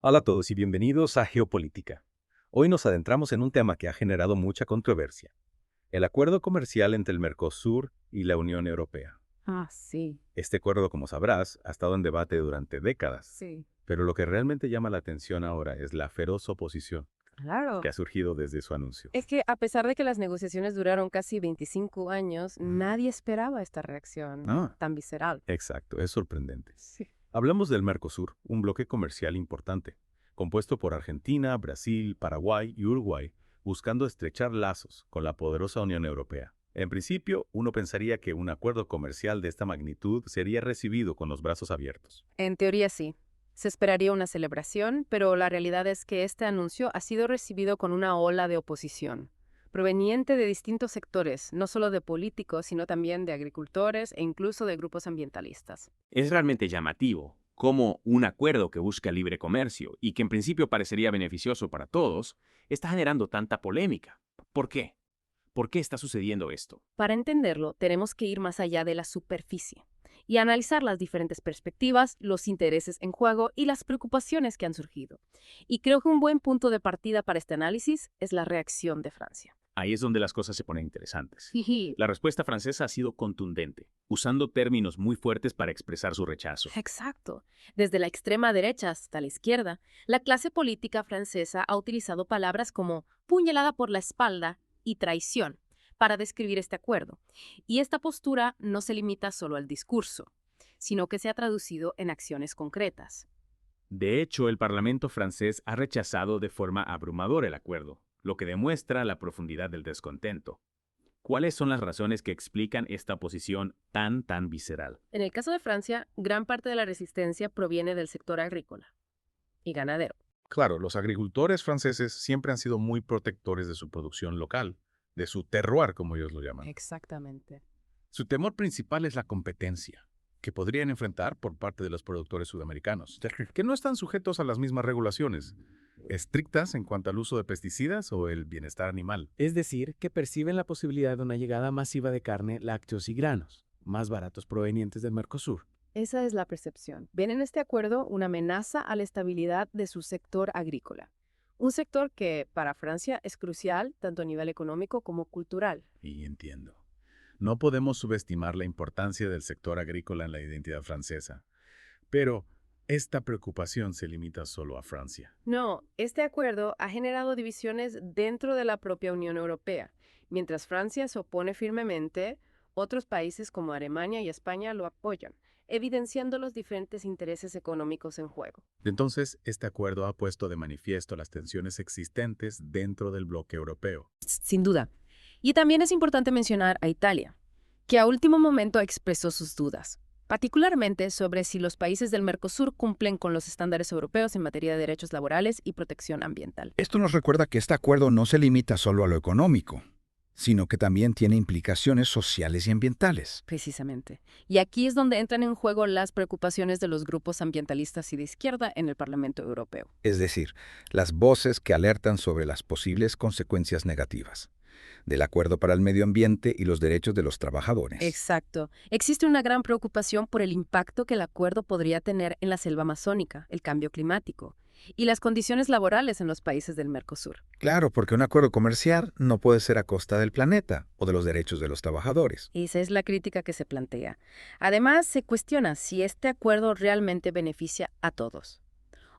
Hola a todos y bienvenidos a Geopolítica. Hoy nos adentramos en un tema que ha generado mucha controversia, el acuerdo comercial entre el Mercosur y la Unión Europea. Sí, Este acuerdo, como sabrás, ha estado en debate durante décadas, sí, pero lo que realmente llama la atención ahora es la feroz oposición claro. que ha surgido desde su anuncio. Es que a pesar de que las negociaciones duraron casi 25 años, nadie esperaba esta reacción Ah, tan visceral. exacto, es sorprendente. Sí. Hablamos del Mercosur, un bloque comercial importante, compuesto por Argentina, Brasil, Paraguay y Uruguay, buscando estrechar lazos con la poderosa Unión Europea. En principio, uno pensaría que un acuerdo comercial de esta magnitud sería recibido con los brazos abiertos. En teoría sí. Se esperaría una celebración, pero la realidad es que este anuncio ha sido recibido con una ola de oposición, proveniente de distintos sectores, no solo de políticos, sino también de agricultores e incluso de grupos ambientalistas. Es realmente llamativo cómo un acuerdo que busca libre comercio y que en principio parecería beneficioso para todos, está generando tanta polémica. ¿Por qué? ¿Por qué está sucediendo esto? Para entenderlo, tenemos que ir más allá de la superficie y analizar las diferentes perspectivas, los intereses en juego y las preocupaciones que han surgido. Y creo que un buen punto de partida para este análisis es la reacción de Francia. Ahí es donde las cosas se ponen interesantes. Jiji. La respuesta francesa ha sido contundente, usando términos muy fuertes para expresar su rechazo. Exacto. Desde la extrema derecha hasta la izquierda, la clase política francesa ha utilizado palabras como puñalada por la espalda y traición para describir este acuerdo. Y esta postura no se limita solo al discurso, sino que se ha traducido en acciones concretas. De hecho, el Parlamento francés ha rechazado de forma abrumadora el acuerdo, lo que demuestra la profundidad del descontento. ¿Cuáles son las razones que explican esta posición tan visceral? En el caso de Francia, gran parte de la resistencia proviene del sector agrícola y ganadero. Claro, los agricultores franceses siempre han sido muy protectores de su producción local, de su terroir, como ellos lo llaman. Exactamente. Su temor principal es la competencia, que podrían enfrentar por parte de los productores sudamericanos, que no están sujetos a las mismas regulaciones, estrictas en cuanto al uso de pesticidas o el bienestar animal. Es decir, que perciben la posibilidad de una llegada masiva de carne, lácteos y granos, más baratos provenientes del Mercosur. Esa es la percepción. Ven en este acuerdo una amenaza a la estabilidad de su sector agrícola. Un sector que para Francia es crucial tanto a nivel económico como cultural. Y entiendo. No podemos subestimar la importancia del sector agrícola en la identidad francesa, pero esta preocupación se limita solo a Francia. No, este acuerdo ha generado divisiones dentro de la propia Unión Europea. Mientras Francia se opone firmemente, otros países como Alemania y España lo apoyan, evidenciando los diferentes intereses económicos en juego. Entonces, este acuerdo ha puesto de manifiesto las tensiones existentes dentro del bloque europeo. Sin duda. Y también es importante mencionar a Italia, que a último momento expresó sus dudas, particularmente sobre si los países del Mercosur cumplen con los estándares europeos en materia de derechos laborales y protección ambiental. Esto nos recuerda que este acuerdo no se limita solo a lo económico, sino que también tiene implicaciones sociales y ambientales. Precisamente. Y aquí es donde entran en juego las preocupaciones de los grupos ambientalistas y de izquierda en el Parlamento Europeo. Es decir, las voces que alertan sobre las posibles consecuencias negativas del acuerdo para el medio ambiente y los derechos de los trabajadores. Exacto. Existe una gran preocupación por el impacto que el acuerdo podría tener en la selva amazónica, el cambio climático y las condiciones laborales en los países del Mercosur. Claro, porque un acuerdo comercial no puede ser a costa del planeta o de los derechos de los trabajadores. Esa es la crítica que se plantea. Además, se cuestiona si este acuerdo realmente beneficia a todos,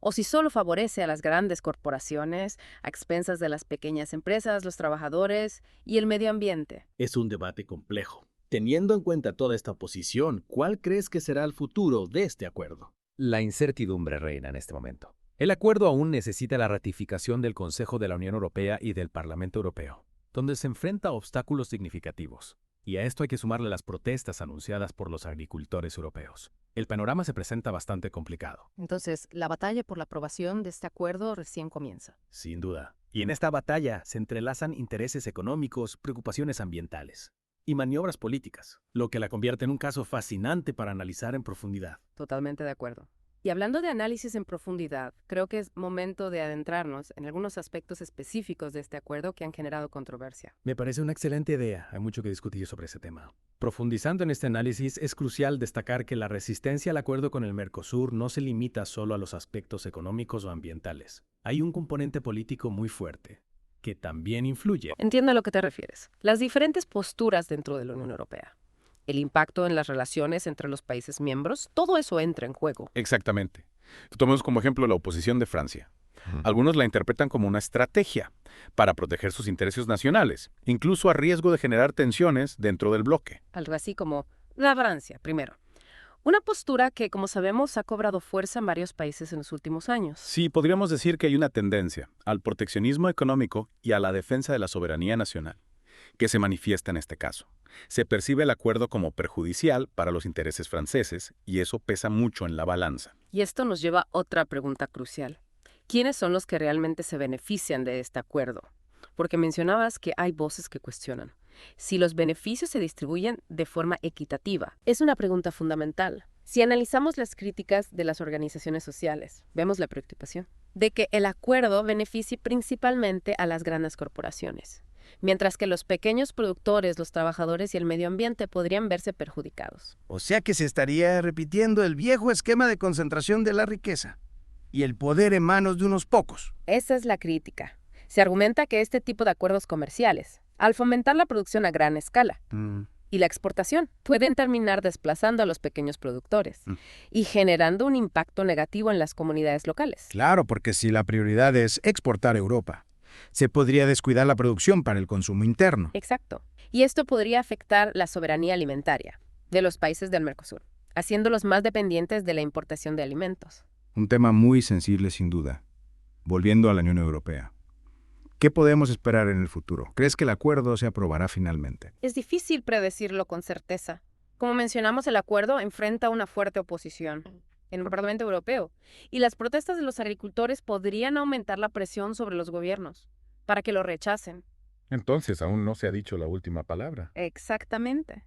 o si solo favorece a las grandes corporaciones, a expensas de las pequeñas empresas, los trabajadores y el medio ambiente. Es un debate complejo. Teniendo en cuenta toda esta oposición, ¿cuál crees que será el futuro de este acuerdo? La incertidumbre reina en este momento. El acuerdo aún necesita la ratificación del Consejo de la Unión Europea y del Parlamento Europeo, donde se enfrenta a obstáculos significativos. Y a esto hay que sumarle las protestas anunciadas por los agricultores europeos. El panorama se presenta bastante complicado. Entonces, la batalla por la aprobación de este acuerdo recién comienza. Sin duda. Y en esta batalla se entrelazan intereses económicos, preocupaciones ambientales y maniobras políticas, lo que la convierte en un caso fascinante para analizar en profundidad. Totalmente de acuerdo. Y hablando de análisis en profundidad, creo que es momento de adentrarnos en algunos aspectos específicos de este acuerdo que han generado controversia. Me parece una excelente idea. Hay mucho que discutir sobre ese tema. Profundizando en este análisis, es crucial destacar que la resistencia al acuerdo con el Mercosur no se limita solo a los aspectos económicos o ambientales. Hay un componente político muy fuerte, que también influye. Entiendo a lo que te refieres. Las diferentes posturas dentro de la Unión Europea, el impacto en las relaciones entre los países miembros, todo eso entra en juego. Exactamente. Tomemos como ejemplo la oposición de Francia. Algunos la interpretan como una estrategia para proteger sus intereses nacionales, incluso a riesgo de generar tensiones dentro del bloque. Algo así como la Francia, primero. Una postura que, como sabemos, ha cobrado fuerza en varios países en los últimos años. Sí, podríamos decir que hay una tendencia al proteccionismo económico y a la defensa de la soberanía nacional, que se manifiesta en este caso. Se percibe el acuerdo como perjudicial para los intereses franceses y eso pesa mucho en la balanza. Y esto nos lleva a otra pregunta crucial. ¿Quiénes son los que realmente se benefician de este acuerdo? Porque mencionabas que hay voces que cuestionan si los beneficios se distribuyen de forma equitativa. Es una pregunta fundamental. Si analizamos las críticas de las organizaciones sociales, vemos la preocupación de que el acuerdo beneficie principalmente a las grandes corporaciones, mientras que los pequeños productores, los trabajadores y el medio ambiente podrían verse perjudicados. O sea que se estaría repitiendo el viejo esquema de concentración de la riqueza y el poder en manos de unos pocos. Esa es la crítica. Se argumenta que este tipo de acuerdos comerciales, al fomentar la producción a gran escala y la exportación, pueden terminar desplazando a los pequeños productores y generando un impacto negativo en las comunidades locales. Claro, porque si la prioridad es exportar a Europa, se podría descuidar la producción para el consumo interno. Exacto. Y esto podría afectar la soberanía alimentaria de los países del Mercosur, haciéndolos más dependientes de la importación de alimentos. Un tema muy sensible sin duda. Volviendo a la Unión Europea. ¿Qué podemos esperar en el futuro? ¿Crees que el acuerdo se aprobará finalmente? Es difícil predecirlo con certeza. Como mencionamos, el acuerdo enfrenta una fuerte oposición en el Parlamento Europeo, y las protestas de los agricultores podrían aumentar la presión sobre los gobiernos para que lo rechacen. Entonces, aún no se ha dicho la última palabra. Exactamente.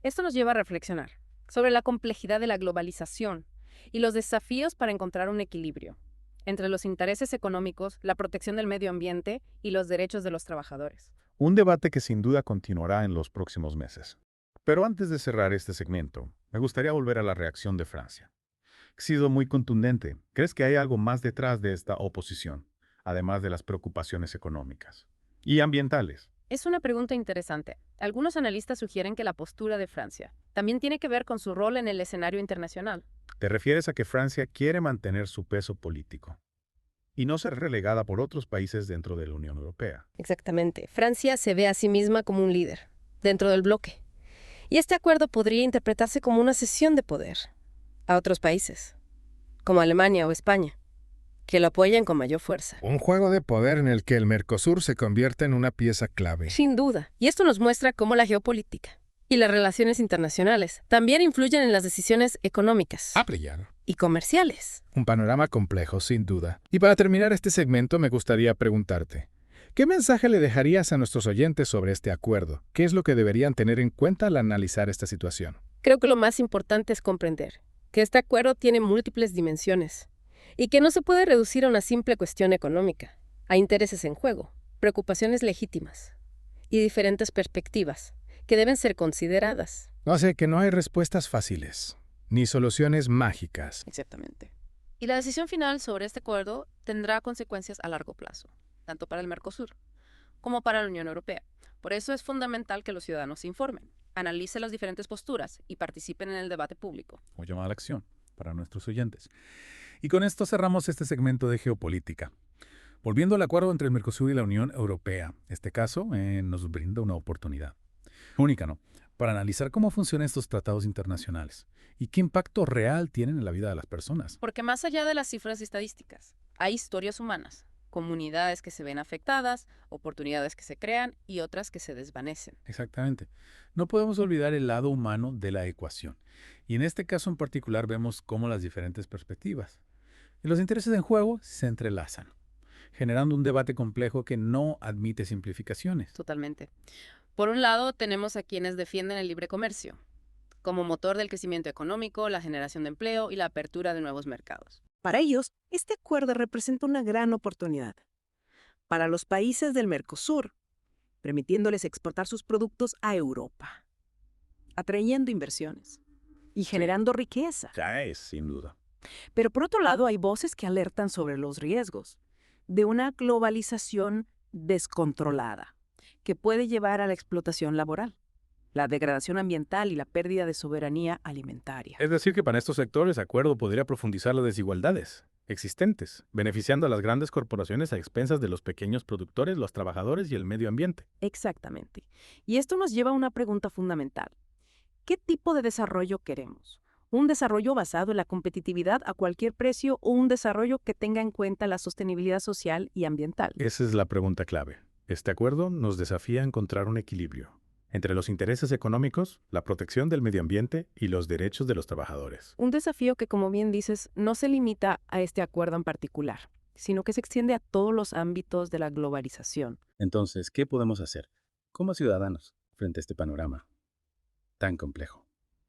Esto nos lleva a reflexionar sobre la complejidad de la globalización y los desafíos para encontrar un equilibrio entre los intereses económicos, la protección del medio ambiente y los derechos de los trabajadores. Un debate que sin duda continuará en los próximos meses. Pero antes de cerrar este segmento, me gustaría volver a la reacción de Francia. Ha sido muy contundente. ¿Crees que hay algo más detrás de esta oposición, además de las preocupaciones económicas y ambientales? Es una pregunta interesante. Algunos analistas sugieren que la postura de Francia también tiene que ver con su rol en el escenario internacional. ¿Te refieres a que Francia quiere mantener su peso político y no ser relegada por otros países dentro de la Unión Europea? Exactamente. Francia se ve a sí misma como un líder dentro del bloque. Y este acuerdo podría interpretarse como una cesión de poder a otros países, como Alemania o España, que lo apoyan con mayor fuerza. Un juego de poder en el que el Mercosur se convierte en una pieza clave. Sin duda. Y esto nos muestra cómo la geopolítica y las relaciones internacionales también influyen en las decisiones económicas Brillado. y comerciales. Un panorama complejo, sin duda. Y para terminar este segmento me gustaría preguntarte, ¿qué mensaje le dejarías a nuestros oyentes sobre este acuerdo? ¿Qué es lo que deberían tener en cuenta al analizar esta situación? Creo que lo más importante es comprender que este acuerdo tiene múltiples dimensiones y que no se puede reducir a una simple cuestión económica. Hay intereses en juego, preocupaciones legítimas y diferentes perspectivas que deben ser consideradas. No sé, que no hay respuestas fáciles, ni soluciones mágicas. Exactamente. Y la decisión final sobre este acuerdo tendrá consecuencias a largo plazo, tanto para el Mercosur como para la Unión Europea. Por eso es fundamental que los ciudadanos se informen, analicen las diferentes posturas y participen en el debate público. O llamada a la acción para nuestros oyentes. Y con esto cerramos este segmento de geopolítica. Volviendo al acuerdo entre el Mercosur y la Unión Europea, este caso nos brinda una oportunidad única, ¿no?, para analizar cómo funcionan estos tratados internacionales y qué impacto real tienen en la vida de las personas. Porque más allá de las cifras y estadísticas, hay historias humanas, comunidades que se ven afectadas, oportunidades que se crean y otras que se desvanecen. Exactamente. No podemos olvidar el lado humano de la ecuación. Y en este caso en particular vemos cómo las diferentes perspectivas y los intereses en juego se entrelazan, generando un debate complejo que no admite simplificaciones. Totalmente. Por un lado, tenemos a quienes defienden el libre comercio, como motor del crecimiento económico, la generación de empleo y la apertura de nuevos mercados. Para ellos, este acuerdo representa una gran oportunidad. Para los países del Mercosur, permitiéndoles exportar sus productos a Europa, atrayendo inversiones y generando riqueza. Ya es, sin duda. Pero por otro lado, hay voces que alertan sobre los riesgos de una globalización descontrolada que puede llevar a la explotación laboral, la degradación ambiental y la pérdida de soberanía alimentaria. Es decir, que para estos sectores, el acuerdo podría profundizar las desigualdades existentes, beneficiando a las grandes corporaciones a expensas de los pequeños productores, los trabajadores y el medio ambiente. Exactamente. Y esto nos lleva a una pregunta fundamental. ¿Qué tipo de desarrollo queremos? ¿Un desarrollo basado en la competitividad a cualquier precio o un desarrollo que tenga en cuenta la sostenibilidad social y ambiental? Esa es la pregunta clave. Este acuerdo nos desafía a encontrar un equilibrio entre los intereses económicos, la protección del medio ambiente y los derechos de los trabajadores. Un desafío que, como bien dices, no se limita a este acuerdo en particular, sino que se extiende a todos los ámbitos de la globalización. Entonces, ¿qué podemos hacer como ciudadanos frente a este panorama tan complejo?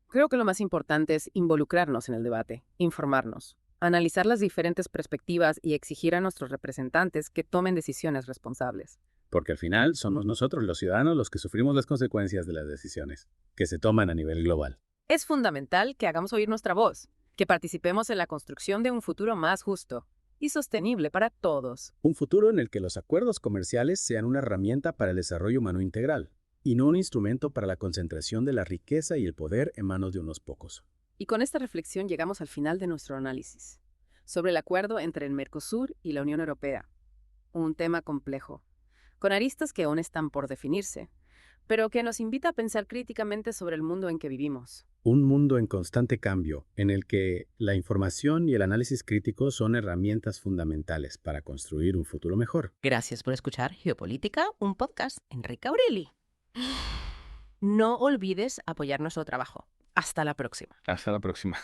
Creo que lo más importante es involucrarnos en el debate, informarnos, analizar las diferentes perspectivas y exigir a nuestros representantes que tomen decisiones responsables. Porque al final somos nosotros, los ciudadanos, los que sufrimos las consecuencias de las decisiones que se toman a nivel global. Es fundamental que hagamos oír nuestra voz, que participemos en la construcción de un futuro más justo y sostenible para todos. Un futuro en el que los acuerdos comerciales sean una herramienta para el desarrollo humano integral y no un instrumento para la concentración de la riqueza y el poder en manos de unos pocos. Y con esta reflexión llegamos al final de nuestro análisis sobre el acuerdo entre el Mercosur y la Unión Europea. Un tema complejo, con aristas que aún están por definirse, pero que nos invita a pensar críticamente sobre el mundo en que vivimos. Un mundo en constante cambio, en el que la información y el análisis crítico son herramientas fundamentales para construir un futuro mejor. Gracias por escuchar Geopolítica, un podcast Enrique Aureli. No olvides apoyar nuestro trabajo. Hasta la próxima. Hasta la próxima.